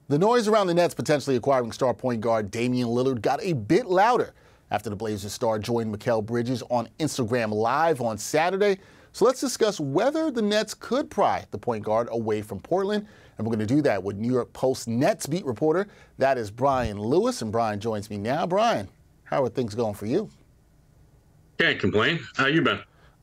The noise around the Nets potentially acquiring star point guard Damian Lillard got a bit louder after the Blazers star joined Mikal Bridges on Instagram Live on Saturday. So let's discuss whether the Nets could pry the point guard away from Portland. And we're going to do that with New York Post Nets beat reporter. That is Brian Lewis. And Brian joins me now. Brian, how are things going for you? Can't complain. How you been?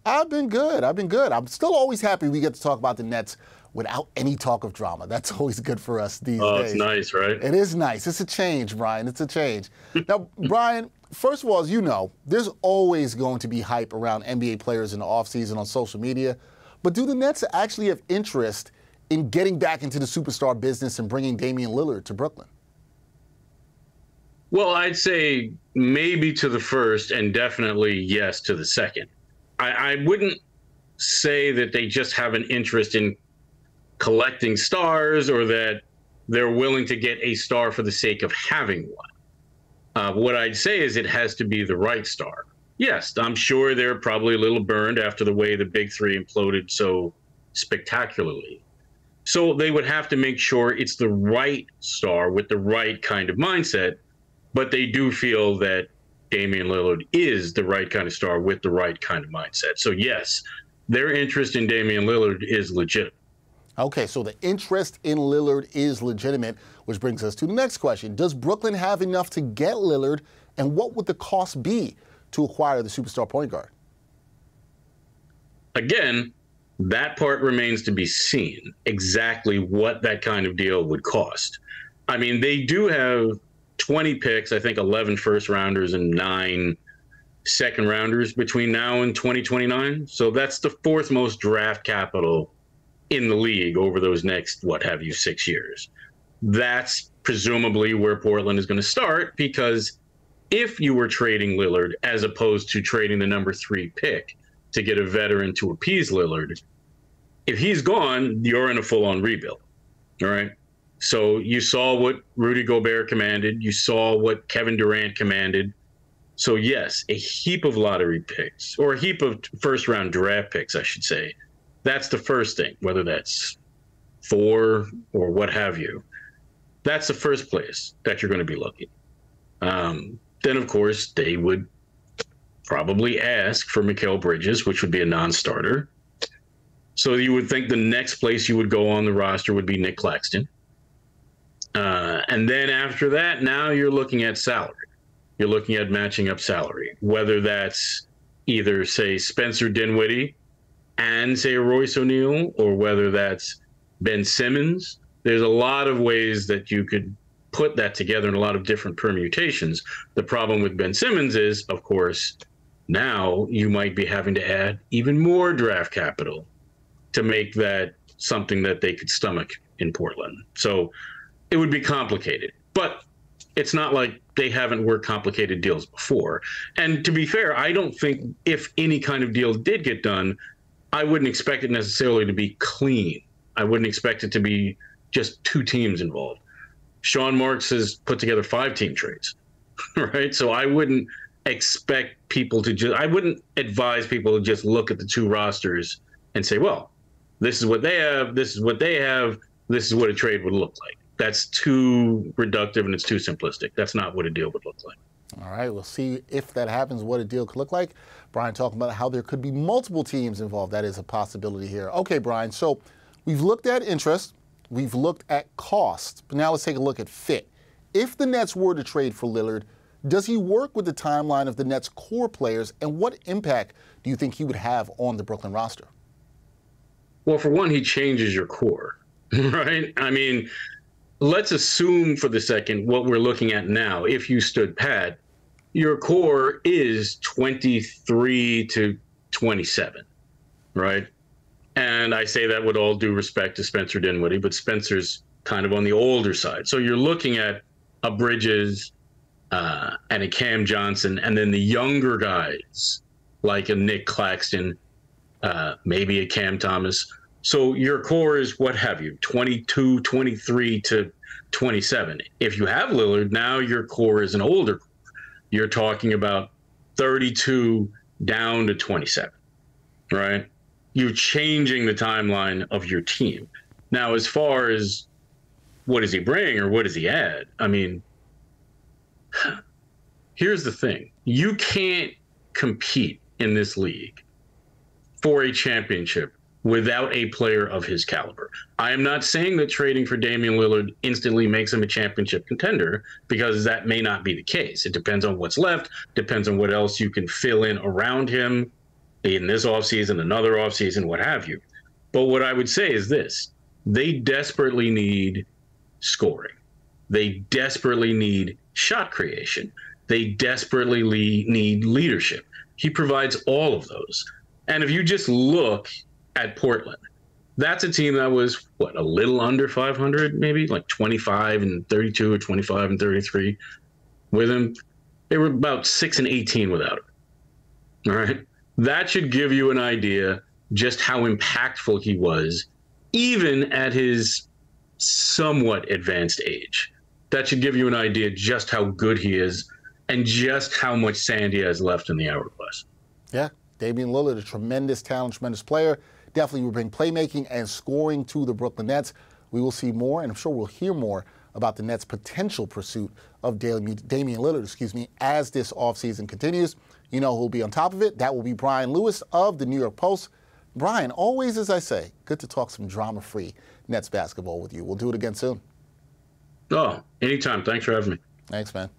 I've been good. I'm still always happy we get to talk about the Nets without any talk of drama. That's always good for us these days. Oh, it's nice, right? It is nice. It's a change, Brian. It's a change. Now, Brian, first of all, as you know, there's always going to be hype around NBA players in the offseason on social media. But do the Nets actually have interest in getting back into the superstar business and bringing Damian Lillard to Brooklyn? Well, I'd say maybe to the first and definitely yes to the second. I wouldn't say that they just have an interest in collecting stars or that they're willing to get a star for the sake of having one. What I'd say is it has to be the right star. Yes, I'm sure they're probably a little burned after the way the Big Three imploded so spectacularly. So they would have to make sure it's the right star with the right kind of mindset, but they do feel that Damian Lillard is the right kind of star with the right kind of mindset. So yes, their interest in Damian Lillard is legitimate. Okay, so the interest in Lillard is legitimate, which brings us to the next question. Does Brooklyn have enough to get Lillard, and what would the cost be to acquire the superstar point guard? Again, that part remains to be seen, exactly what that kind of deal would cost. I mean, they do have 20 picks, I think 11 first rounders and 9 second rounders between now and 2029. So that's the fourth most draft capital in the league over those next, 6 years. That's presumably where Portland is going to start, because if you were trading Lillard as opposed to trading the number 3 pick to get a veteran to appease Lillard, if he's gone, you're in a full-on rebuild. All right. So you saw what Rudy Gobert commanded. You saw what Kevin Durant commanded. So yes, a heap of lottery picks, or a heap of first-round draft picks, I should say. That's the first thing, whether that's 4 or what have you. That's the first place that you're going to be looking. Then, of course, they would probably ask for Mikal Bridges, which would be a non-starter. So you would think the next place you would go on the roster would be Nick Claxton. And then after that, now you're looking at salary. You're looking at matching up salary, whether that's either, say, Spencer Dinwiddie and, say, Royce O'Neal, or whether that's Ben Simmons. There's a lot of ways that you could put that together in a lot of different permutations. The problem with Ben Simmons is, of course, now you might be having to add even more draft capital to make that something that they could stomach in Portland. So it would be complicated, but it's not like they haven't worked complicated deals before. And to be fair, I don't think if any kind of deal did get done, I wouldn't expect it necessarily to be clean. I wouldn't expect it to be just 2 teams involved. Sean Marks has put together 5-team trades, right? So I wouldn't expect people to I wouldn't advise people to just look at the 2 rosters and say, well, this is what they have, this is what they have, this is what a trade would look like. That's too reductive and it's too simplistic. That's not what a deal would look like. All right, we'll see if that happens, what a deal could look like. Brian talking about how there could be multiple teams involved. That is a possibility here. Okay, Brian, so we've looked at interest, we've looked at cost, but now let's take a look at fit. If the Nets were to trade for Lillard, does he work with the timeline of the Nets' core players, and what impact do you think he would have on the Brooklyn roster? Well, for one, he changes your core, right? I mean, let's assume for the second what we're looking at now. If you stood pat, your core is 23 to 27, right? And I say that with all due respect to Spencer Dinwiddie, but Spencer's kind of on the older side. So you're looking at a Bridges and a Cam Johnson, and then the younger guys like a Nick Claxton, maybe a Cam Thomas. So your core is, what have you, 22, 23 to 27. If you have Lillard, now your core is an older core. You're talking about 32 down to 27, right? You're changing the timeline of your team. Now, as far as what does he bring or what does he add? I mean, here's the thing. You can't compete in this league for a championship without a player of his caliber. I am not saying that trading for Damian Lillard instantly makes him a championship contender, because that may not be the case. It depends on what's left, depends on what else you can fill in around him in this offseason, another offseason, what have you. But what I would say is this. They desperately need scoring. They desperately need shot creation. They desperately need leadership. He provides all of those. And if you just look at Portland, that's a team that was, what, a little under 500, maybe like 25-32 or 25-33 with him. They were about 6-18 without him. All right. That should give you an idea just how impactful he was, even at his somewhat advanced age. That should give you an idea just how good he is and just how much sand he has left in the hourglass. Yeah, Damian Lillard, a tremendous talent, tremendous player. Definitely will bring playmaking and scoring to the Brooklyn Nets. We will see more, and I'm sure we'll hear more about the Nets' potential pursuit of Damian Lillard, as this offseason continues. You know who'll be on top of it? That will be Brian Lewis of the New York Post. Brian, always, as I say, good to talk some drama-free Nets basketball with you. We'll do it again soon. Oh, anytime. Thanks for having me. Thanks, man.